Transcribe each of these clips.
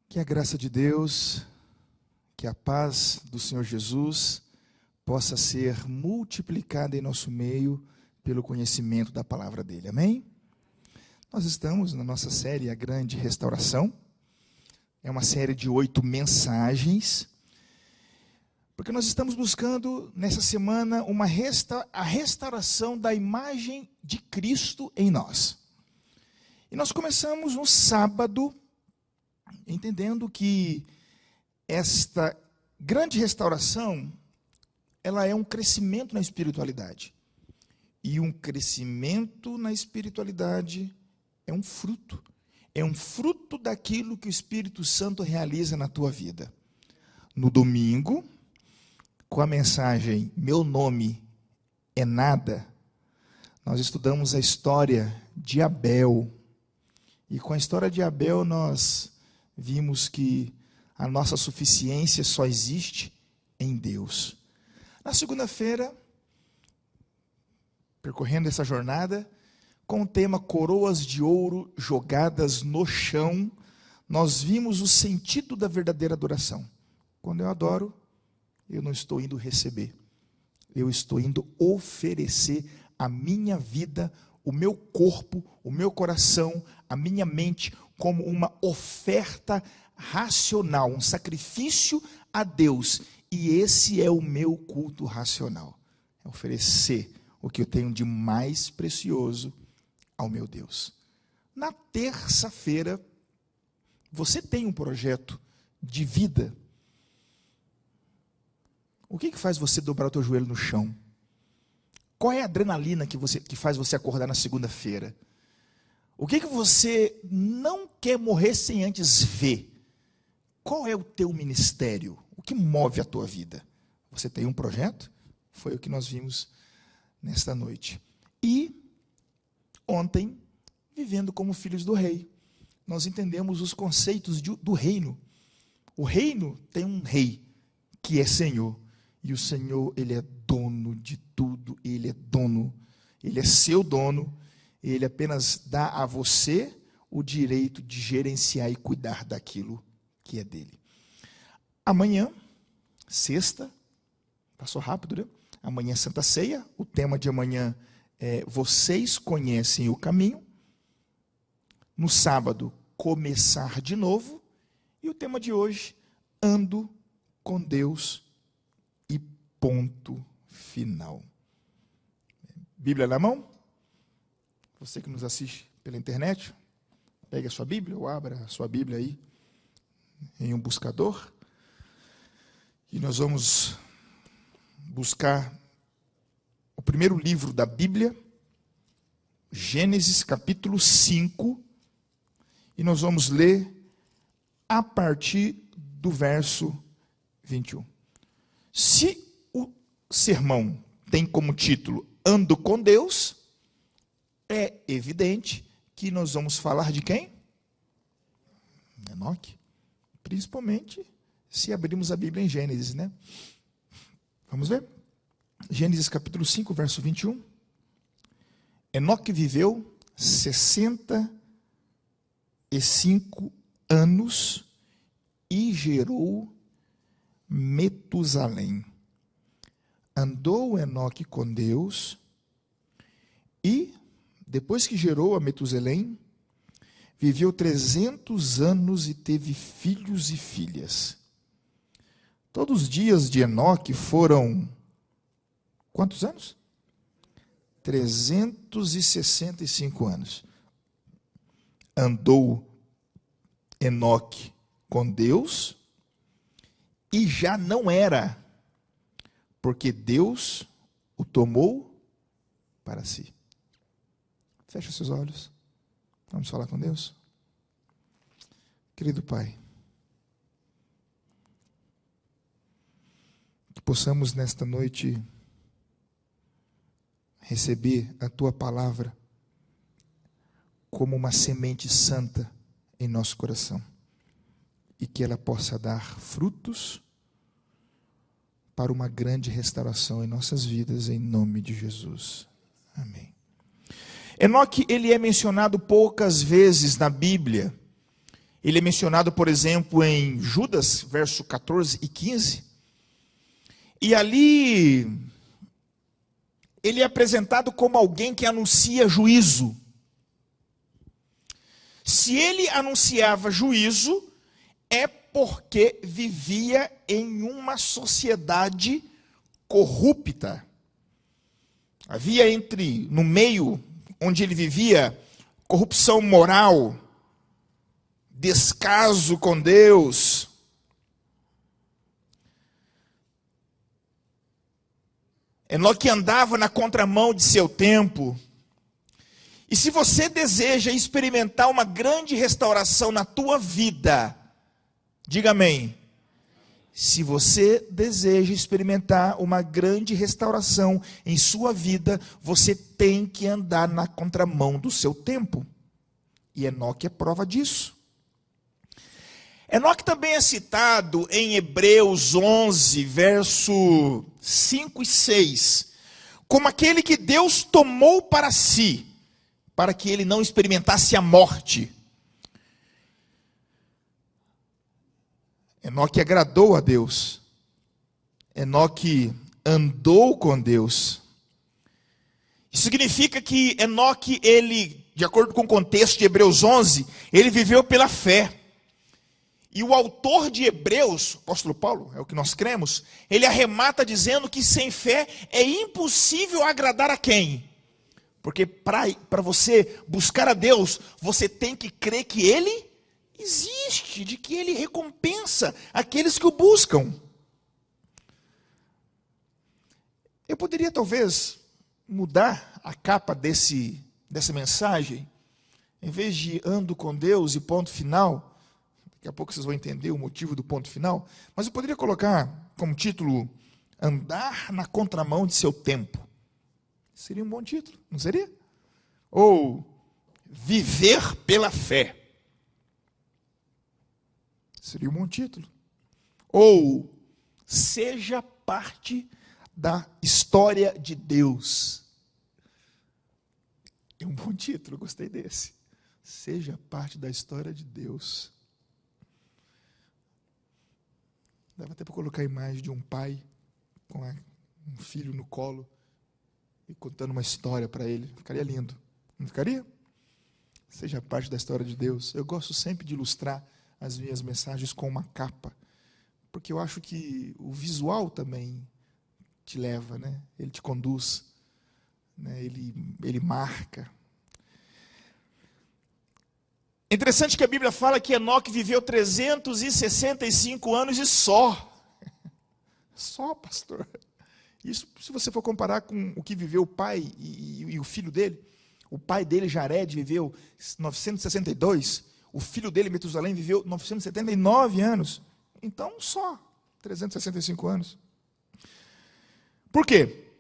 Que a graça de Deus, que a paz do Senhor Jesus possa ser multiplicada em nosso meio pelo conhecimento da palavra dele. Amém? Nós estamos na nossa série A Grande Restauração. É uma série de 8 mensagens, porque nós estamos buscando nessa semana a restauração da imagem de Cristo em nós. E nós começamos no sábado, entendendo que esta grande restauração, ela é um crescimento na espiritualidade. E um crescimento na espiritualidade é um fruto. É um fruto daquilo que o Espírito Santo realiza na tua vida. No domingo, com a mensagem Meu Nome é Nada, nós estudamos a história de Abel. E com a história de Abel nós vimos que a nossa suficiência só existe em Deus. Na segunda-feira, percorrendo essa jornada, com o tema Coroas de Ouro Jogadas no Chão, nós vimos o sentido da verdadeira adoração. Quando eu adoro, eu não estou indo receber, eu estou indo oferecer a minha vida, o meu corpo, o meu coração, a minha mente, como uma oferta racional, um sacrifício a Deus. E esse é o meu culto racional. É oferecer o que eu tenho de mais precioso ao meu Deus. Na terça-feira, você tem um projeto de vida. O que faz você dobrar o teu joelho no chão? Qual é a adrenalina que faz você acordar na segunda-feira? O que você não quer morrer sem antes ver? Qual é o teu ministério? O que move a tua vida? Você tem um projeto? Foi o que nós vimos nesta noite. E ontem, vivendo como filhos do rei, nós entendemos os conceitos do reino. O reino tem um rei que é Senhor. E o Senhor, Ele é dono de tudo, Ele é dono, Ele é seu dono, Ele apenas dá a você o direito de gerenciar e cuidar daquilo que é dele. Amanhã, sexta, passou rápido, né? Amanhã é Santa Ceia, o tema de amanhã é Vocês Conhecem o Caminho. No sábado, Começar de Novo. E o tema de hoje, Ando com Deus. Ponto final. Bíblia na mão? Você que nos assiste pela internet, pegue a sua Bíblia ou abra a sua Bíblia aí em um buscador. E nós vamos buscar o primeiro livro da Bíblia, Gênesis capítulo 5, e nós vamos ler a partir do verso 21. Se o sermão tem como título Ando com Deus, é evidente que nós vamos falar de quem? Enoque. Principalmente se abrirmos a Bíblia em Gênesis, né? Vamos ver? Gênesis capítulo 5, verso 21. Enoque viveu 65 anos e gerou Metusalém. Andou Enoque com Deus e, depois que gerou a Metusalém, viveu 300 anos e teve filhos e filhas. Todos os dias de Enoque foram quantos anos? 365 anos. Andou Enoque com Deus e já não era, porque Deus o tomou para si. Feche os seus olhos. Vamos falar com Deus. Querido Pai, que possamos nesta noite receber a Tua palavra como uma semente santa em nosso coração e que ela possa dar frutos para uma grande restauração em nossas vidas, em nome de Jesus. Amém. Enoque, ele é mencionado poucas vezes na Bíblia, Ele é mencionado, por exemplo, em Judas, verso 14 e 15. E ali, ele é apresentado como alguém que anuncia juízo. Se ele anunciava juízo, é porque vivia em uma sociedade corrupta. Havia no meio onde ele vivia, corrupção moral, descaso com Deus. Enoque andava na contramão de seu tempo. E se você deseja experimentar uma grande restauração na tua vida, diga amém. Se você deseja experimentar uma grande restauração em sua vida, você tem que andar na contramão do seu tempo. E Enoque é prova disso. Enoque também é citado em Hebreus 11, verso 5 e 6, como aquele que Deus tomou para si, para que ele não experimentasse a morte. Enoque agradou a Deus. Enoque andou com Deus. Isso significa que Enoque, ele, de acordo com o contexto de Hebreus 11, ele viveu pela fé. E o autor de Hebreus, o apóstolo Paulo, é o que nós cremos, ele arremata dizendo que sem fé é impossível agradar a quem? Porque para você buscar a Deus, você tem que crer que Ele existe, de que Ele recompensa aqueles que o buscam. Eu poderia talvez mudar a capa dessa mensagem, em vez de ando com Deus e ponto final. Daqui a pouco vocês vão entender o motivo do ponto final. Mas eu poderia colocar como título, andar na contramão de seu tempo. Seria um bom título, não seria? Ou, viver pela fé. Seria um bom título. Ou, seja parte da história de Deus. É um bom título, gostei desse. Seja parte da história de Deus. Dava até para colocar a imagem de um pai com um filho no colo e contando uma história para ele. Ficaria lindo, não ficaria? Seja parte da história de Deus. Eu gosto sempre de ilustrar as minhas mensagens com uma capa, porque eu acho que o visual também te leva, né? Ele te conduz, né? Ele marca. É interessante que a Bíblia fala que Enoque viveu 365 anos e só. Só, pastor. Isso, se você for comparar com o que viveu o pai e o filho dele, o pai dele, Jared, viveu 962, o filho dele, Metusalém, viveu 979 anos. Então, só 365 anos. Por quê?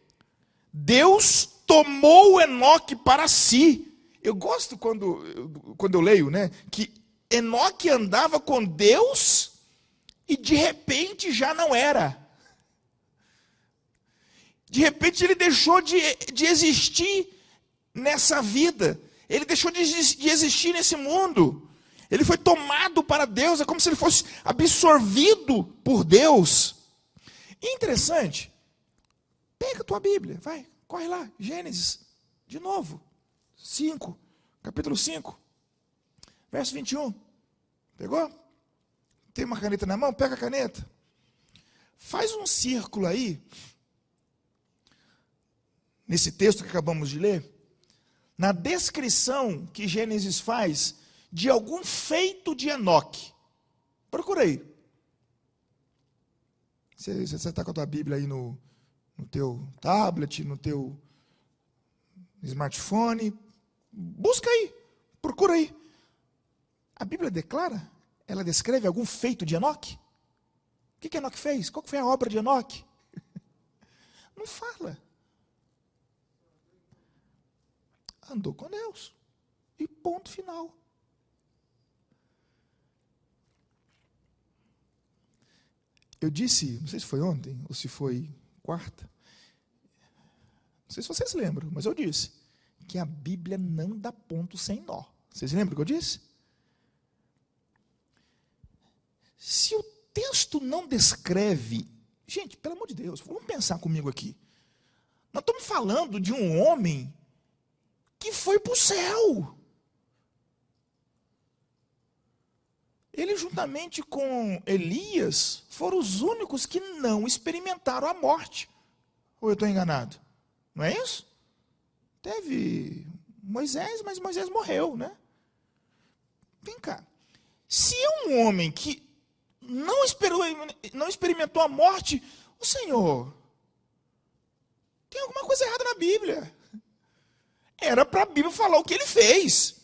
Deus tomou Enoque para si. Eu gosto quando eu leio, né, que Enoque andava com Deus e de repente já não era. De repente ele deixou de existir nessa vida. Ele deixou de existir nesse mundo. Ele foi tomado para Deus. É como se ele fosse absorvido por Deus. E interessante. Pega a tua Bíblia, vai, corre lá. Gênesis, de novo. 5, capítulo 5, verso 21. Pegou? Tem uma caneta na mão? Pega a caneta. Faz um círculo aí, nesse texto que acabamos de ler, na descrição que Gênesis faz de algum feito de Enoque. Procura aí. Você está com a tua Bíblia aí no teu tablet, no teu smartphone, busca aí, procura aí. A Bíblia declara, ela descreve algum feito de Enoque? O que Enoque fez? Qual foi a obra de Enoque? Não fala. Andou com Deus. E ponto final. Eu disse, não sei se foi ontem, ou se foi quarta, não sei se vocês lembram, mas eu disse que a Bíblia não dá ponto sem nó. Vocês lembram o que eu disse? Se o texto não descreve, gente, pelo amor de Deus, vamos pensar comigo aqui. Nós estamos falando de um homem que foi para o céu. Ele, juntamente com Elias, foram os únicos que não experimentaram a morte. Ou eu estou enganado? Não é isso? Teve Moisés, mas Moisés morreu, né? Vem cá. Se é um homem que não experimentou a morte, o Senhor, tem alguma coisa errada na Bíblia. Era para a Bíblia falar o que ele fez.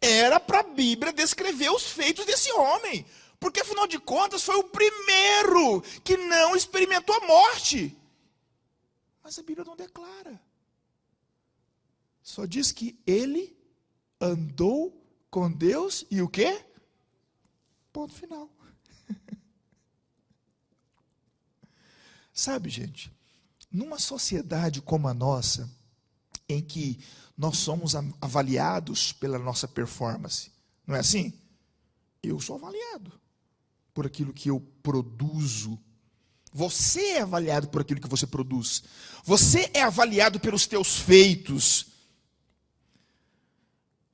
Era para a Bíblia descrever os feitos desse homem. Porque, afinal de contas, foi o primeiro que não experimentou a morte. Mas a Bíblia não declara. Só diz que ele andou com Deus e o quê? Ponto final. Sabe, gente, numa sociedade como a nossa, em que nós somos avaliados pela nossa performance, não é assim? Eu sou avaliado por aquilo que eu produzo. Você é avaliado por aquilo que você produz. Você é avaliado pelos teus feitos.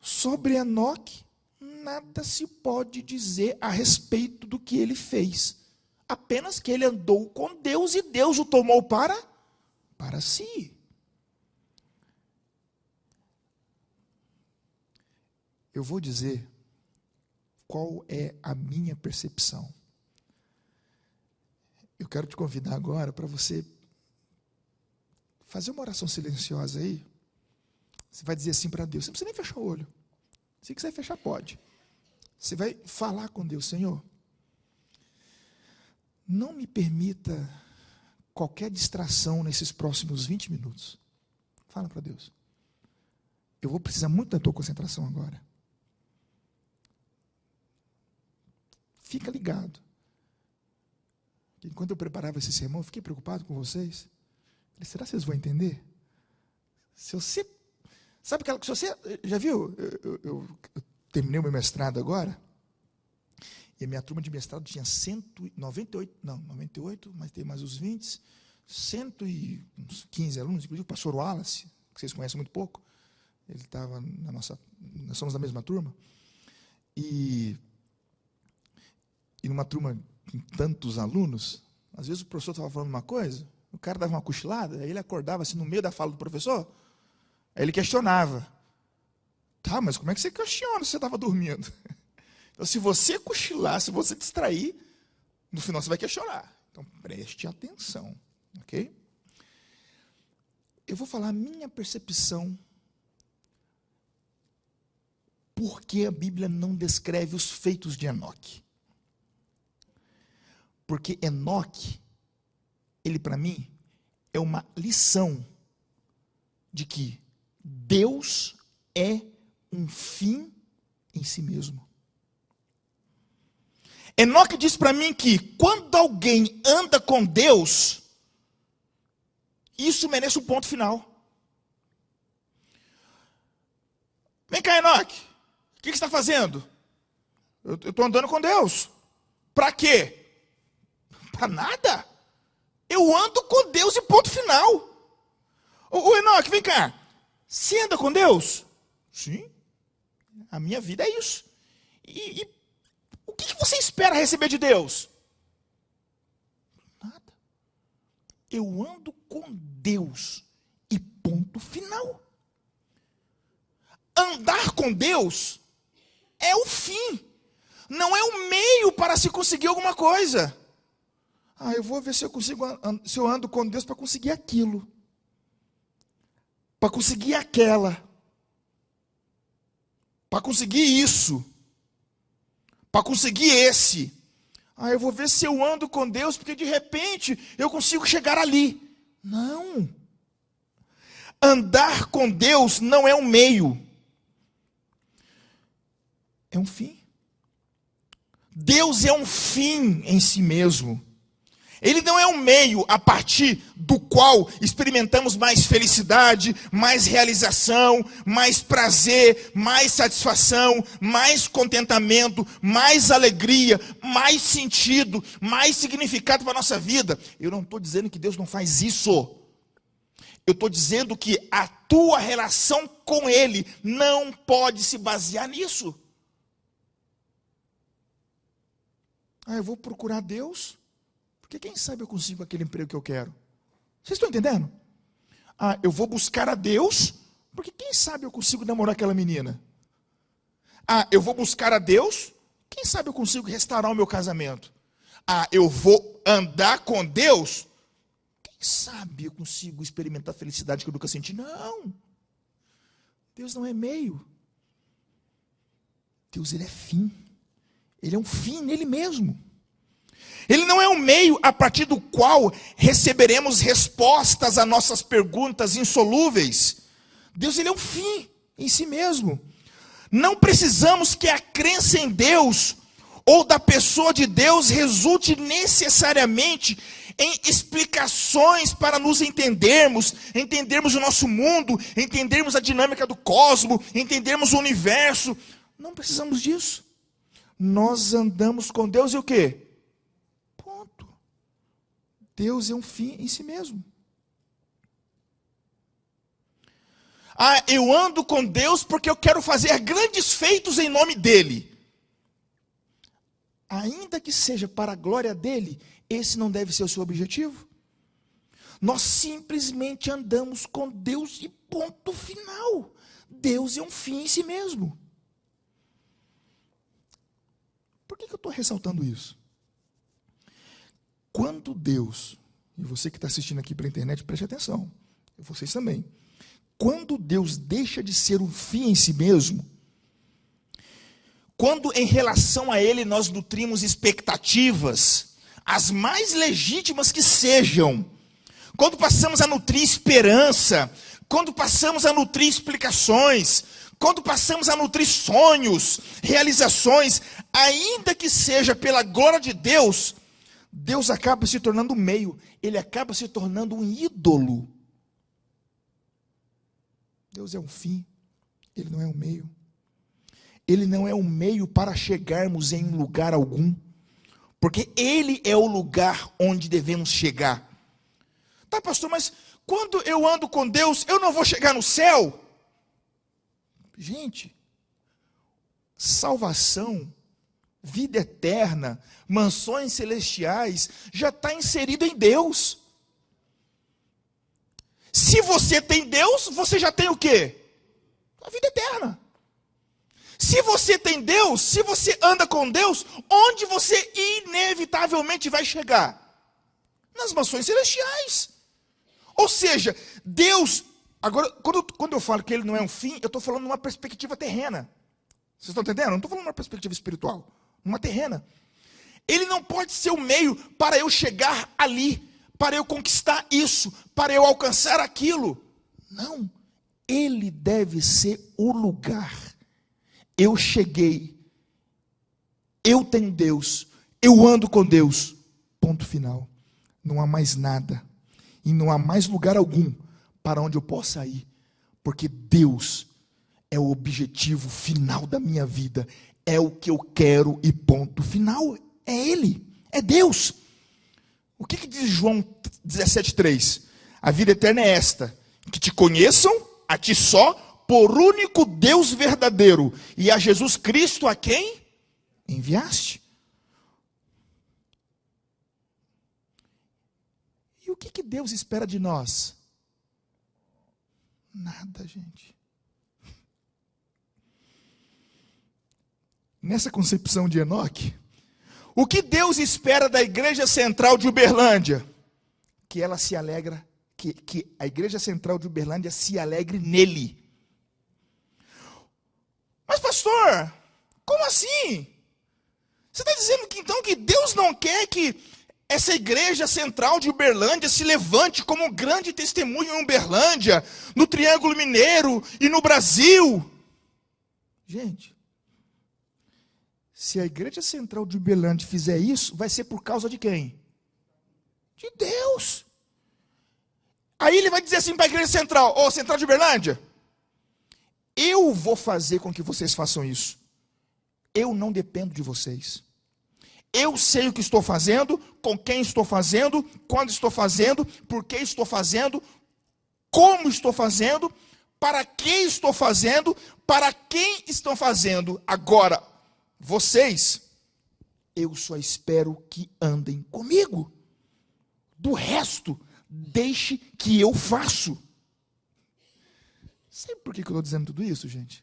Sobre Enoque, nada se pode dizer a respeito do que ele fez. Apenas que ele andou com Deus e Deus o tomou para si. Eu vou dizer qual é a minha percepção. Eu quero te convidar agora para você fazer uma oração silenciosa aí. Você vai dizer assim para Deus, você não precisa nem fechar o olho. Se quiser fechar, pode. Você vai falar com Deus, Senhor, não me permita qualquer distração nesses próximos 20 minutos. Fala para Deus. Eu vou precisar muito da tua concentração agora. Fica ligado. Enquanto eu preparava esse sermão, eu fiquei preocupado com vocês. Falei, será que vocês vão entender? Se você... Sabe aquela que você... Já viu? Eu terminei o meu mestrado agora. E a minha turma de mestrado tinha 98, mas tem mais os 20, 115 alunos, inclusive o pastor Wallace, que vocês conhecem muito pouco. Ele estava na nossa... Nós somos da mesma turma. E numa turma com tantos alunos, às vezes o professor estava falando uma coisa, o cara dava uma cochilada, aí ele acordava assim no meio da fala do professor, aí ele questionava. Tá, mas como é que você questiona se você estava dormindo? Então, se você cochilar, se você distrair, no final você vai questionar. Então, preste atenção, ok? Eu vou falar a minha percepção porque a Bíblia não descreve os feitos de Enoque. Porque Enoque, ele para mim, é uma lição de que Deus é um fim em si mesmo. Enoque diz para mim que quando alguém anda com Deus, isso merece um ponto final. Vem cá, Enoque, o que você está fazendo? Eu estou andando com Deus. Para quê? Para nada. Eu ando com Deus e ponto final. Ô Enoque, vem cá. Você anda com Deus? Sim. A minha vida é isso. E o que você espera receber de Deus? Nada. Eu ando com Deus e ponto final. Andar com Deus é o fim. Não é o meio para se conseguir alguma coisa. Eu vou ver se eu consigo, se eu ando com Deus para conseguir aquilo. Para conseguir aquela. Para conseguir isso. Para conseguir esse. Eu vou ver se eu ando com Deus, porque de repente eu consigo chegar ali. Não. Andar com Deus não é um meio. É um fim. Deus é um fim em si mesmo. Ele não é um meio a partir do qual experimentamos mais felicidade, mais realização, mais prazer, mais satisfação, mais contentamento, mais alegria, mais sentido, mais significado para a nossa vida. Eu não estou dizendo que Deus não faz isso. Eu estou dizendo que a tua relação com Ele não pode se basear nisso. Eu vou procurar Deus, porque quem sabe eu consigo aquele emprego que eu quero. Vocês estão entendendo? Eu vou buscar a Deus, porque quem sabe eu consigo namorar aquela menina. Eu vou buscar a Deus, quem sabe eu consigo restaurar o meu casamento. Eu vou andar com Deus, quem sabe eu consigo experimentar a felicidade que eu nunca senti. Não. Deus não é meio. Deus, Ele é fim. Ele é um fim nele mesmo. Ele não é um meio a partir do qual receberemos respostas a nossas perguntas insolúveis. Deus, Ele é um fim em si mesmo. Não precisamos que a crença em Deus ou da pessoa de Deus resulte necessariamente em explicações para nos entendermos o nosso mundo, entendermos a dinâmica do cosmos, entendermos o universo. Não precisamos disso. Nós andamos com Deus e o quê? Ponto. Deus é um fim em si mesmo. Eu ando com Deus porque eu quero fazer grandes feitos em nome dEle. Ainda que seja para a glória dEle, esse não deve ser o seu objetivo. Nós simplesmente andamos com Deus e ponto final. Deus é um fim em si mesmo. Por que eu estou ressaltando isso? Quando Deus, e você que está assistindo aqui pela internet, preste atenção, e vocês também, quando Deus deixa de ser um fim em si mesmo, quando em relação a Ele nós nutrimos expectativas, as mais legítimas que sejam, quando passamos a nutrir esperança, quando passamos a nutrir explicações, quando passamos a nutrir sonhos, realizações, ainda que seja pela glória de Deus, Deus acaba se tornando um meio, Ele acaba se tornando um ídolo. Deus é um fim, Ele não é um meio. Ele não é um meio para chegarmos em um lugar algum, porque Ele é o lugar onde devemos chegar. Tá, pastor, mas quando eu ando com Deus, eu não vou chegar no céu? Gente, salvação, vida eterna, mansões celestiais, já está inserido em Deus. Se você tem Deus, você já tem o quê? A vida eterna. Se você tem Deus, se você anda com Deus, onde você inevitavelmente vai chegar? Nas mansões celestiais. Ou seja, Deus, agora, quando eu falo que Ele não é um fim, eu estou falando numa perspectiva terrena. Vocês estão entendendo? Eu não estou falando numa perspectiva espiritual, numa terrena. Ele não pode ser o meio para eu chegar ali, para eu conquistar isso, para eu alcançar aquilo. Não, Ele deve ser o lugar. Eu cheguei, eu tenho Deus, eu ando com Deus, ponto final. Não há mais nada, e não há mais lugar algum para onde eu possa ir, porque Deus é o objetivo final da minha vida, é o que eu quero e ponto final, é Ele, é Deus. O que diz João 17,3? A vida eterna é esta, que te conheçam, a ti só, por único Deus verdadeiro, e a Jesus Cristo a quem enviaste. E o que Deus espera de nós? Nada, gente. Nessa concepção de Enoque, o que Deus espera da Igreja Central de Uberlândia? Que ela se alegra, que a Igreja Central de Uberlândia se alegre nele. Mas pastor, como assim? Você está dizendo que então que Deus não quer que essa Igreja Central de Uberlândia se levante como um grande testemunho em Uberlândia, no Triângulo Mineiro e no Brasil? Gente, se a Igreja Central de Uberlândia fizer isso, vai ser por causa de quem? De Deus. Aí ele vai dizer assim para a igreja central, ô Central de Uberlândia, eu vou fazer com que vocês façam isso. Eu não dependo de vocês. Eu sei o que estou fazendo, com quem estou fazendo, quando estou fazendo, por que estou fazendo, como estou fazendo, para que estou fazendo, para quem estão fazendo. Agora, vocês, eu só espero que andem comigo. Do resto, deixe que eu faço. Sabe por que eu estou dizendo tudo isso, gente?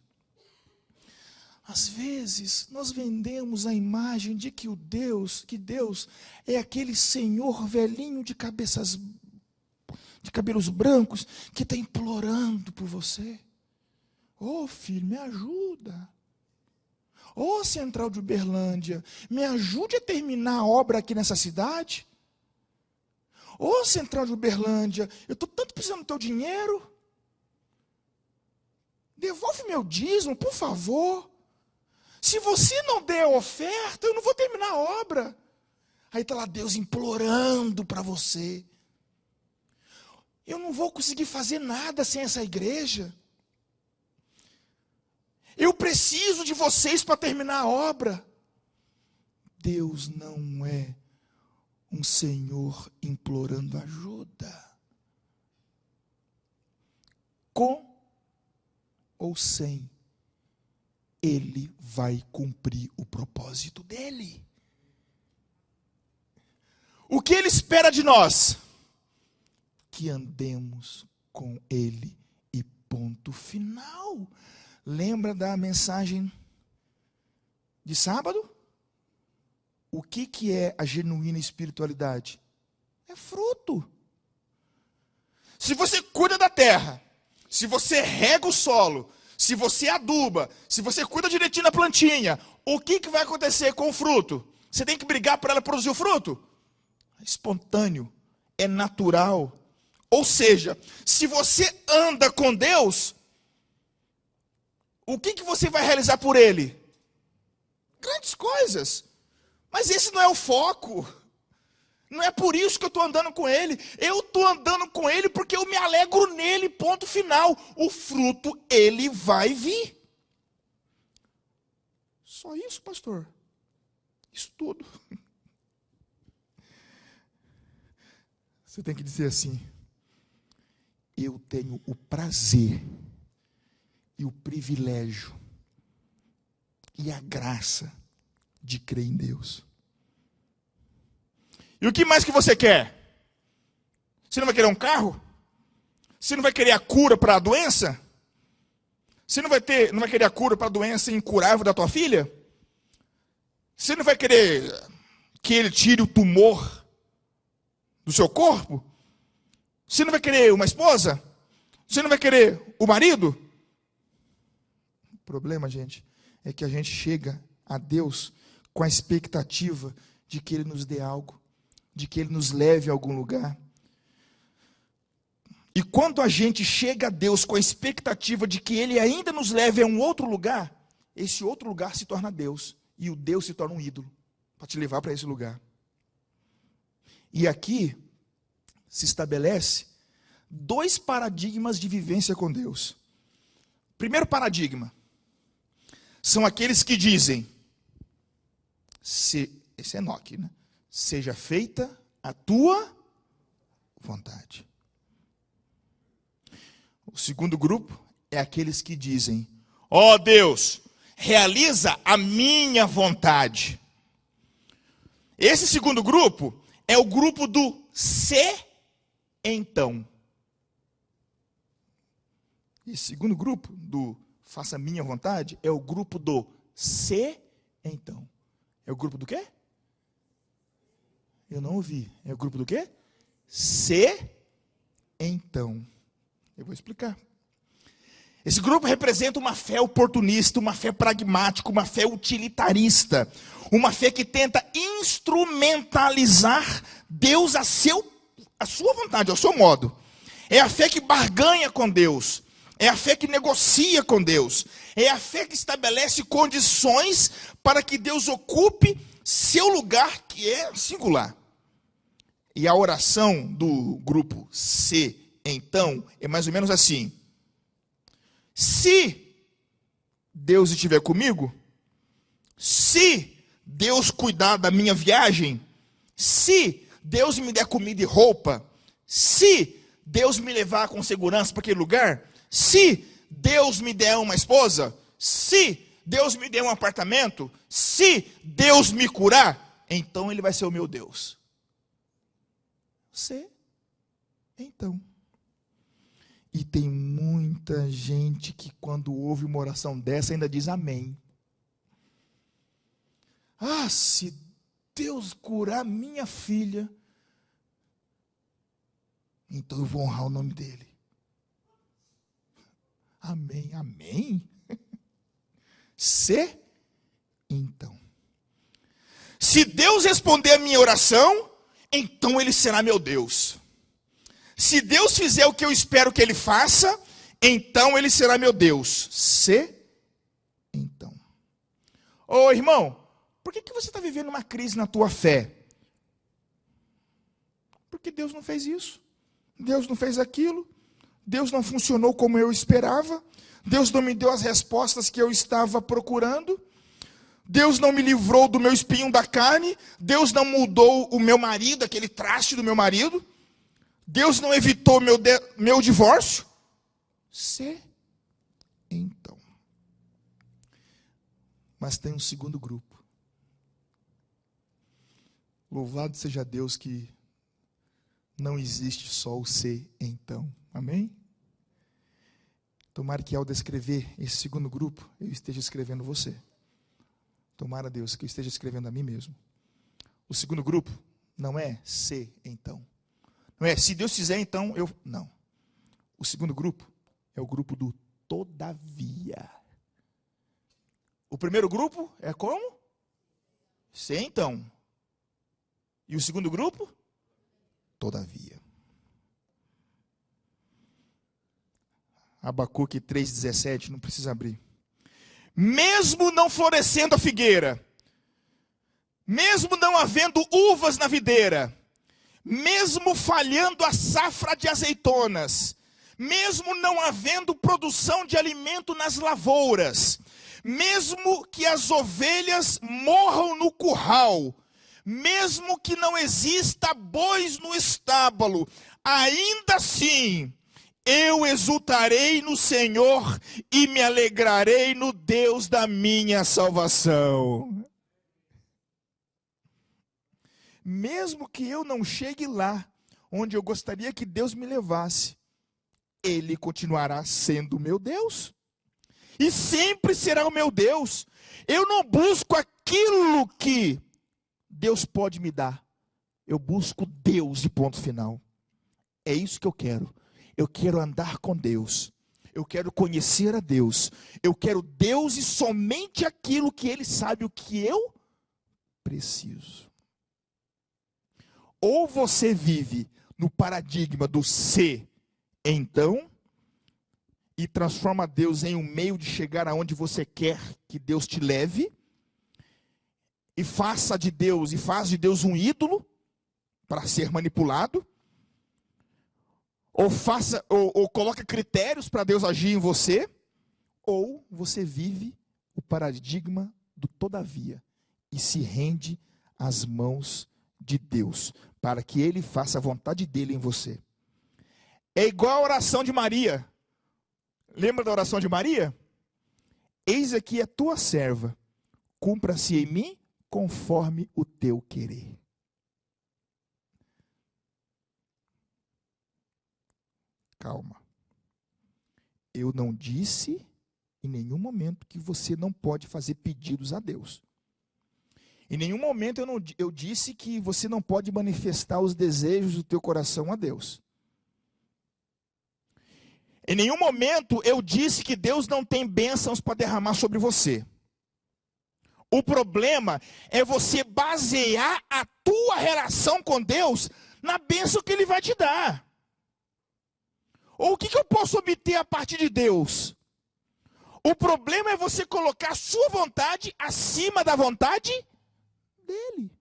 Às vezes, nós vendemos a imagem de que Deus é aquele senhor velhinho de cabelos brancos, que está implorando por você. Ô filho, me ajuda. Ô Central de Uberlândia, me ajude a terminar a obra aqui nessa cidade. Ô Central de Uberlândia, eu estou tanto precisando do teu dinheiro. Devolve meu dízimo, por favor. Se você não der a oferta, eu não vou terminar a obra. Aí está lá Deus implorando para você. Eu não vou conseguir fazer nada sem essa igreja. Eu preciso de vocês para terminar a obra. Deus não é um Senhor implorando ajuda. Com ou sem, Ele vai cumprir o propósito dele. O que Ele espera de nós? Que andemos com Ele e ponto final. Lembra da mensagem de sábado? O que é a genuína espiritualidade? É fruto. Se você cuida da terra, se você rega o solo, se você aduba, se você cuida direitinho da plantinha, o que vai acontecer com o fruto? Você tem que brigar para ela produzir o fruto? É espontâneo, é natural. Ou seja, se você anda com Deus, o que você vai realizar por Ele? Grandes coisas. Mas esse não é o foco. Não é por isso que eu estou andando com Ele. Eu estou andando com Ele porque eu me alegro nele, ponto final. O fruto, Ele vai vir. Só isso, pastor? Isso tudo. Você tem que dizer assim: eu tenho o prazer e o privilégio e a graça de crer em Deus. E o que mais que você quer? Você não vai querer um carro? Você não vai querer a cura para a doença? Você não vai querer a cura para a doença incurável da tua filha? Você não vai querer que ele tire o tumor do seu corpo? Você não vai querer uma esposa? Você não vai querer o marido? O problema, gente, é que a gente chega a Deus com a expectativa de que Ele nos dê algo, de que Ele nos leve a algum lugar. E quando a gente chega a Deus com a expectativa de que Ele ainda nos leve a um outro lugar, esse outro lugar se torna Deus, e o Deus se torna um ídolo, para te levar para esse lugar. E aqui se estabelece 2 paradigmas de vivência com Deus. Primeiro paradigma, são aqueles que dizem, esse é Enoque, né? Seja feita a tua vontade. O segundo grupo é aqueles que dizem, ó Deus, realiza a minha vontade. Esse segundo grupo é o grupo do se então. Esse segundo grupo do faça a minha vontade é o grupo do se então. É o grupo do quê? Eu não ouvi. É o grupo do quê? Se então. Eu vou explicar. Esse grupo representa uma fé oportunista, uma fé pragmática, uma fé utilitarista, uma fé que tenta instrumentalizar Deus a sua vontade, ao seu modo. É a fé que barganha com Deus, é a fé que negocia com Deus, é a fé que estabelece condições para que Deus ocupe seu lugar, que é singular. E a oração do grupo C, então, é mais ou menos assim: se Deus estiver comigo, se Deus cuidar da minha viagem, se Deus me der comida e roupa, se Deus me levar com segurança para aquele lugar, se Deus me der uma esposa, se Deus me der um apartamento, se Deus me curar, então Ele vai ser o meu Deus. Se, então. E tem muita gente que quando ouve uma oração dessa ainda diz amém. Ah, se Deus curar minha filha, então eu vou honrar o nome dele. Amém, amém. Se, então. Se Deus responder a minha oração, então Ele será meu Deus. Se Deus fizer o que eu espero que Ele faça, então Ele será meu Deus. Se, então. Ô irmão, por que você está vivendo uma crise na tua fé? Porque Deus não fez isso. Deus não fez aquilo. Deus não funcionou como eu esperava. Deus não me deu as respostas que eu estava procurando. Deus não me livrou do meu espinho da carne. Deus não mudou o meu marido, aquele traste do meu marido. Deus não evitou meu divórcio. Se, então. Mas tem um segundo grupo. Louvado seja Deus que não existe só o se, então. Amém? Tomara que ao descrever esse segundo grupo, eu esteja escrevendo você. Tomara, Deus, que eu esteja escrevendo a mim mesmo. O segundo grupo não é se, então. Não é se Deus fizer, então eu... Não. O segundo grupo é o grupo do todavia. O primeiro grupo é como? Se, então. E o segundo grupo? Todavia. Abacuque 3,17, não precisa abrir. Mesmo não florescendo a figueira, mesmo não havendo uvas na videira, mesmo falhando a safra de azeitonas, mesmo não havendo produção de alimento nas lavouras, mesmo que as ovelhas morram no curral, mesmo que não exista bois no estábulo, ainda assim eu exultarei no Senhor e me alegrarei no Deus da minha salvação. Mesmo que eu não chegue lá onde eu gostaria que Deus me levasse, Ele continuará sendo o meu Deus. E sempre será o meu Deus. Eu não busco aquilo que Deus pode me dar. Eu busco Deus de ponto final. É isso que eu quero. Eu quero andar com Deus. Eu quero conhecer a Deus. Eu quero Deus e somente aquilo que Ele sabe o que eu preciso. Ou você vive no paradigma do se, então, e transforma Deus em um meio de chegar aonde você quer que Deus te leve, e faz de Deus um ídolo para ser manipulado, ou coloca critérios para Deus agir em você, ou você vive o paradigma do todavia e se rende às mãos de Deus, para que Ele faça a vontade dEle em você. É igual a oração de Maria. Lembra da oração de Maria? Eis aqui a tua serva, cumpra-se em mim conforme o teu querer. Calma. Eu não disse em nenhum momento que você não pode fazer pedidos a Deus. Em nenhum momento eu disse que você não pode manifestar os desejos do teu coração a Deus. Em nenhum momento eu disse que Deus não tem bênçãos para derramar sobre você. O problema é você basear a tua relação com Deus na bênção que Ele vai te dar. Ou o que eu posso obter a partir de Deus? O problema é você colocar a sua vontade acima da vontade dEle.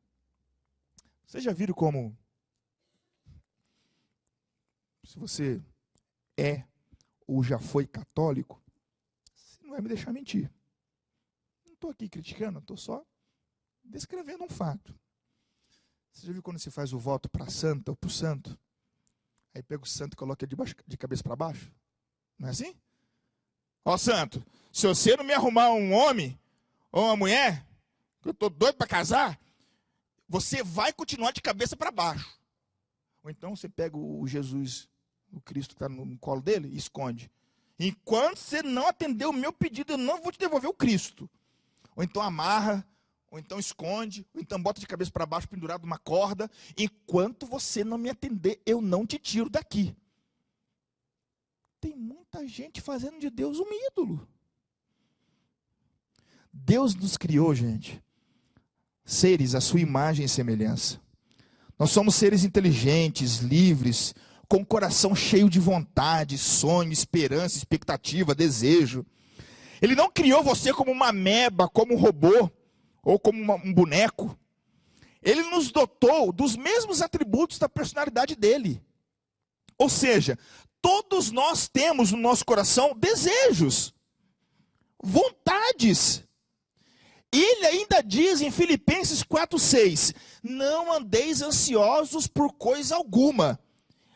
Vocês já viram como se você é ou já foi católico, você não vai me deixar mentir. Não estou aqui criticando, estou só descrevendo um fato. Você já viu quando se faz o voto para a santa ou para o santo? Aí pega o santo e coloca ele de cabeça para baixo? Não é assim? Ó, santo, se você não me arrumar um homem ou uma mulher, que eu estou doido para casar, você vai continuar de cabeça para baixo. Ou então você pega o Jesus, o Cristo que está no colo dele e esconde. Enquanto você não atender o meu pedido, eu não vou te devolver o Cristo. Ou então amarra, ou então esconde, ou então bota de cabeça para baixo pendurado numa corda. Enquanto você não me atender, eu não te tiro daqui. Tem muita gente fazendo de Deus um ídolo. Deus nos criou, gente, seres à sua imagem e semelhança. Nós somos seres inteligentes, livres, com o coração cheio de vontade, sonho, esperança, expectativa, desejo. Ele não criou você como uma ameba, como um robô, ou como um boneco. Ele nos dotou dos mesmos atributos da personalidade dele. Ou seja, todos nós temos no nosso coração desejos, vontades. Ele ainda diz em Filipenses 4:6, não andeis ansiosos por coisa alguma,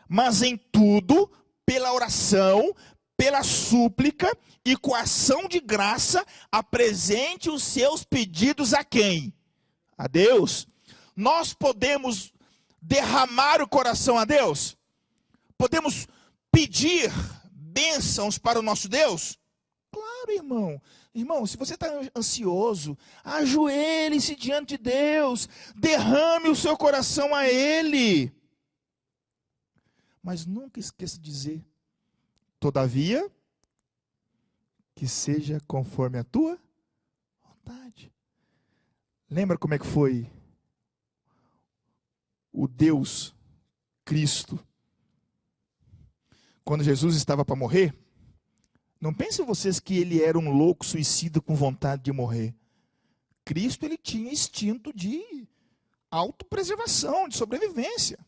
mas em tudo, pela oração, pela súplica e com ação de graça, apresente os seus pedidos a quem? A Deus. Nós podemos derramar o coração a Deus? Podemos pedir bênçãos para o nosso Deus? Claro, irmão. Irmão, se você está ansioso, ajoelhe-se diante de Deus, derrame o seu coração a Ele. Mas nunca esqueça de dizer, todavia, que seja conforme a tua vontade. Lembra como é que foi o Deus Cristo? Quando Jesus estava para morrer, não pensem vocês que ele era um louco suicida com vontade de morrer. Cristo, ele tinha instinto de autopreservação, de sobrevivência.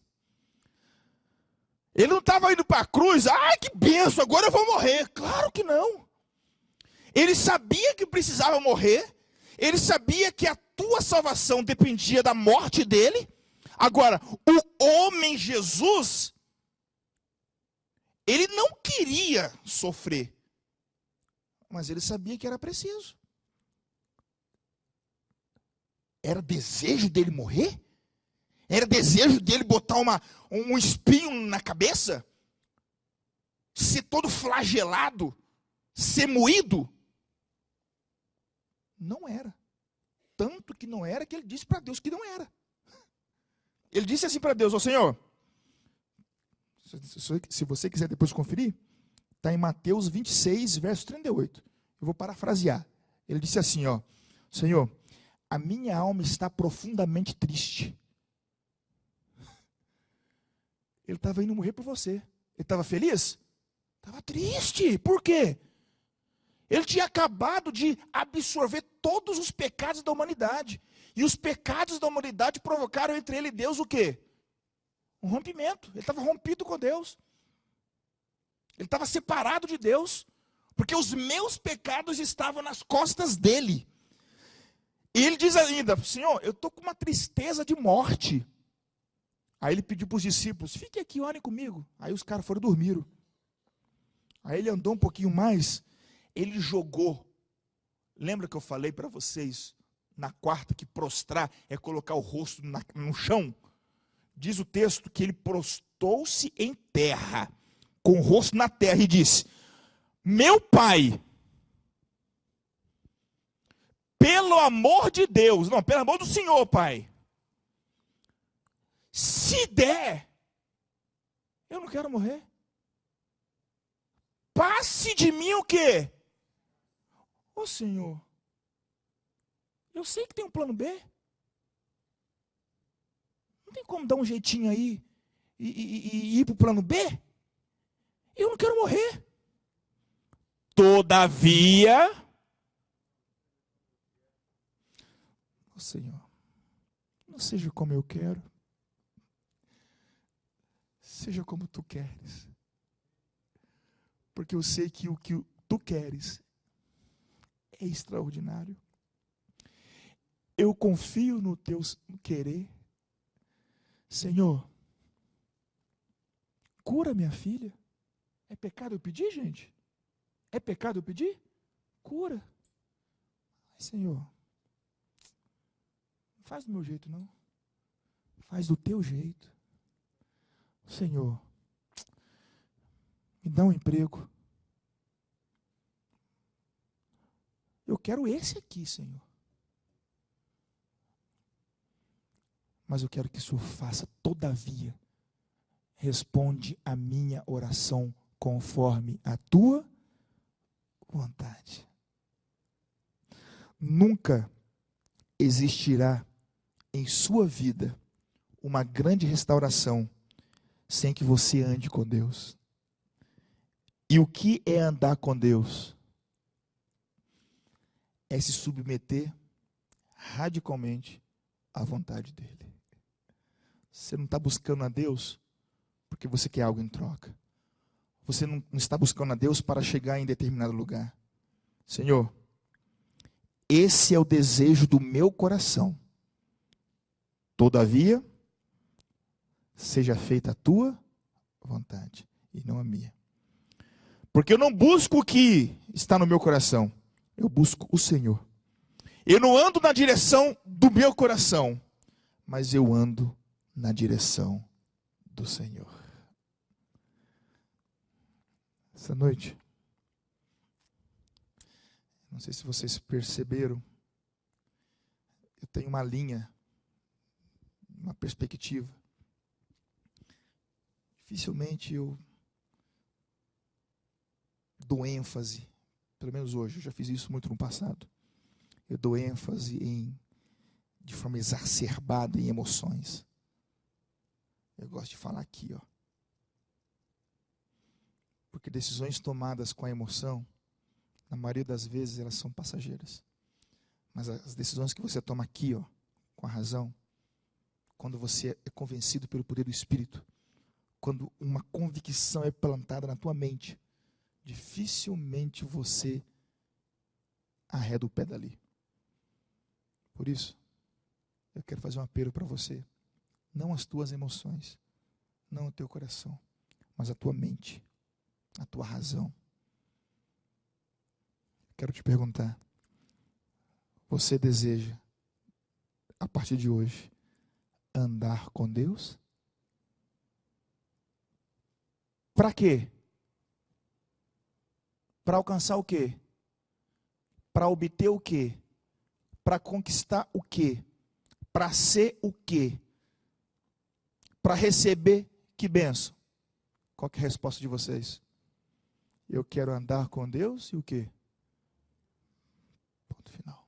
Ele não estava indo para a cruz, ai que benção, agora eu vou morrer. Claro que não. Ele sabia que precisava morrer, ele sabia que a tua salvação dependia da morte dele. Agora, o homem Jesus, ele não queria sofrer, mas ele sabia que era preciso. Era desejo dele morrer? Era desejo dele botar um espinho na cabeça? Ser todo flagelado? Ser moído? Não era. Tanto que não era que ele disse para Deus que não era. Ele disse assim para Deus, ó Senhor, se você quiser depois conferir, está em Mateus 26, verso 38. Eu vou parafrasear. Ele disse assim, ó, Senhor, a minha alma está profundamente triste. Ele estava indo morrer por você. Ele estava feliz? Estava triste. Por quê? Ele tinha acabado de absorver todos os pecados da humanidade. E os pecados da humanidade provocaram entre ele e Deus o quê? Um rompimento. Ele estava rompido com Deus. Ele estava separado de Deus. Porque os meus pecados estavam nas costas dele. E ele diz ainda, Senhor, eu estou com uma tristeza de morte. Aí ele pediu para os discípulos, fiquem aqui, orem comigo. Aí os caras foram dormir. Aí ele andou um pouquinho mais, ele jogou. Lembra que eu falei para vocês, na quarta, que prostrar é colocar o rosto no chão? Diz o texto que ele prostou-se em terra, com o rosto na terra, e disse, meu pai, pelo amor de Deus, não, pelo amor do Senhor, pai, se der, eu não quero morrer. Passe de mim o quê? Ô Senhor, eu sei que tem um plano B. Não tem como dar um jeitinho aí e ir para o plano B? Eu não quero morrer. Todavia, ô Senhor, não seja como eu quero, seja como tu queres. porque eu sei que o que tu queres é extraordinário. Eu confio no teu querer. Senhor, cura minha filha. É pecado eu pedir, gente? É pecado eu pedir? Cura. Senhor, não faz do meu jeito, não. Faz do teu jeito. Senhor, me dá um emprego. Eu quero esse aqui, Senhor. Mas eu quero que o Senhor faça, todavia, responde a minha oração conforme a tua vontade. Nunca existirá em sua vida uma grande restauração sem que você ande com Deus. E o que é andar com Deus? É se submeter radicalmente à vontade dEle. Você não está buscando a Deus porque você quer algo em troca. Você não está buscando a Deus para chegar em determinado lugar. Senhor, esse é o desejo do meu coração. Todavia, seja feita a tua vontade e não a minha. Porque eu não busco o que está no meu coração, eu busco o Senhor. Eu não ando na direção do meu coração, mas eu ando na direção do Senhor. Essa noite, não sei se vocês perceberam, eu tenho uma linha, uma perspectiva. Dificilmente eu dou ênfase, pelo menos hoje, eu já fiz isso muito no passado. Eu dou ênfase de forma exacerbada em emoções. Eu gosto de falar aqui, ó. Porque decisões tomadas com a emoção, na maioria das vezes, elas são passageiras. Mas as decisões que você toma aqui, ó, com a razão, quando você é convencido pelo poder do Espírito, quando uma convicção é plantada na tua mente, dificilmente você arreda o pé dali. Por isso, eu quero fazer um apelo para você. Não as tuas emoções, não o teu coração, mas a tua mente, a tua razão. Quero te perguntar, você deseja, a partir de hoje, andar com Deus? Para quê? Para alcançar o quê? Para obter o quê? Para conquistar o quê? Para ser o quê? Para receber que bênção? Qual que é a resposta de vocês? Eu quero andar com Deus e o quê? Ponto final.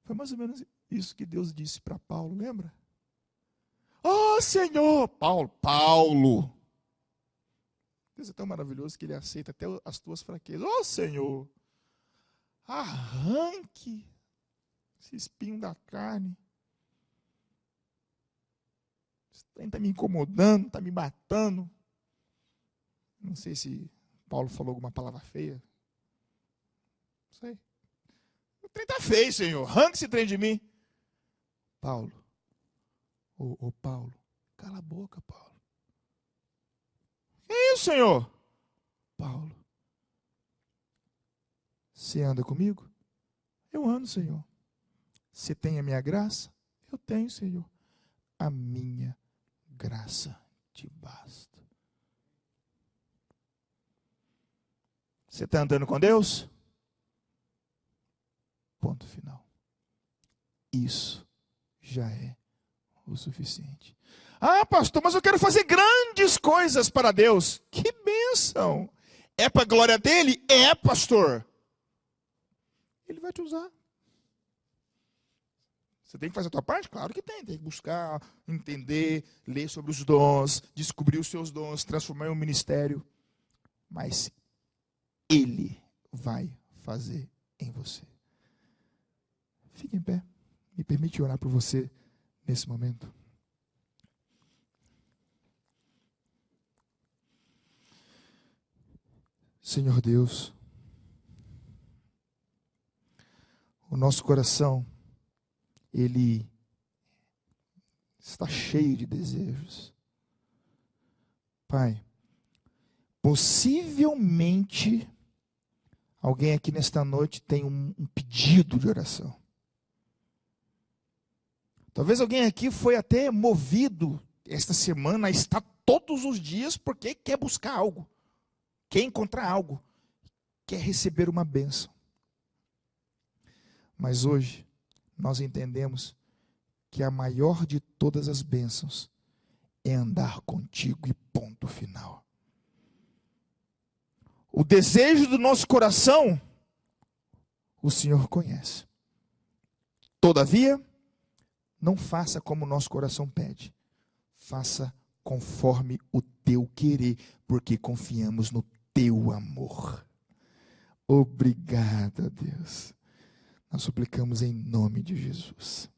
Foi mais ou menos isso que Deus disse para Paulo, lembra? Oh, Senhor! Paulo! Deus é tão maravilhoso que Ele aceita até as tuas fraquezas. Oh, Senhor! Arranque esse espinho da carne. Isso está me incomodando, está me matando. Não sei se Paulo falou alguma palavra feia. Não sei. O trem está feio, Senhor. Arranque esse trem de mim. Paulo. Ô Paulo. Cala a boca, Paulo. Que isso, Senhor? Paulo. Você anda comigo? Eu ando, Senhor. Você tem a minha graça? Eu tenho, Senhor. A minha graça te basta. Você está andando com Deus? Ponto final. Isso já é o suficiente. Ah, pastor, mas eu quero fazer grandes coisas para Deus. Que bênção! É para a glória dele? É, pastor. Ele vai te usar. Você tem que fazer a tua parte? Claro que tem. Tem que buscar, entender, ler sobre os dons, descobrir os seus dons, transformar em um ministério. Mas Ele vai fazer em você. Fique em pé. Me permite orar por você nesse momento. Senhor Deus, o nosso coração, ele está cheio de desejos. Pai, possivelmente alguém aqui nesta noite tem um pedido de oração. Talvez alguém aqui foi até movido esta semana a estar todos os dias porque quer buscar algo, quer encontrar algo, quer receber uma bênção. Mas hoje nós entendemos que a maior de todas as bênçãos é andar contigo e ponto final. O desejo do nosso coração, o Senhor conhece. Todavia, não faça como o nosso coração pede. Faça conforme o teu querer, porque confiamos no teu amor. Obrigado, Deus. Nós suplicamos em nome de Jesus.